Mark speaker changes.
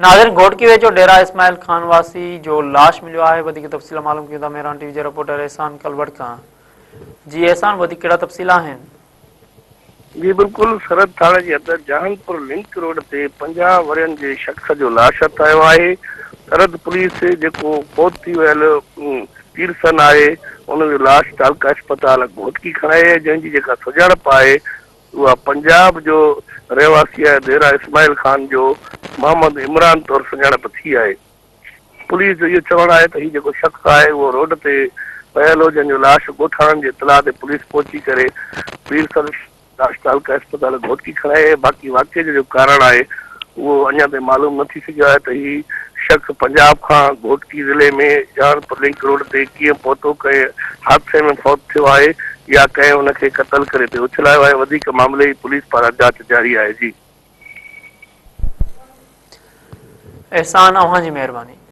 Speaker 1: नाज़रीन घोटकी वेझो डेरा इस्माइल खान वासी जो लाश मिलियो है। वधीक तफ़सील मालूम कयूं था मेहरान टीवी जे रिपोर्टर एहसान कलवट खां। जी एहसान, वधीक कहिड़ा तफ़सील आहिनि?
Speaker 2: जी बिल्कुल, सरहद थाणे जे अंदरि जहानपुर लिंक रोड ते 50 वरनि जे शख़्स जो लाश हथायो आहे। सरहद पुलिस जेको फौत थी वियल पीरसन आहे उनजो लाश तालका अस्पताल घोटकी खणाई आहे, जंहिंजी जेका सुञाणप आहे उहा पंजाब जो रहवासी आहे डेरा इस्माइल खान जो मोहम्मद इमरान तौरु सुञाणप थी आहे। पुलिस जो इहो चवणु आहे त हीउ जेको शख़्स आहे उहो रोड ते पयल हो, जंहिंजो लाश ॻोठाणनि जे इतलाह ते पुलिस पहुची करे पीरसन लाश तालका अस्पताल घोटकी खणाए। बाक़ी वाक़े जो कारण आहे उहो अञा ताईं मालूम न थी सघियो आहे त हीउ शख़्स पंजाब खां घोटकी ज़िले में जहानपुर लिंक रोड ते कीअं पहुतो, कंहिं हादसे में फौत थियो आहे या कंहिं हुनखे क़तल करे ते उछलायो आहे। वधीक मामले जी पुलिस पारां जांच जारी आहे। जी
Speaker 1: एहसान, अव्हां जी महिरबानी।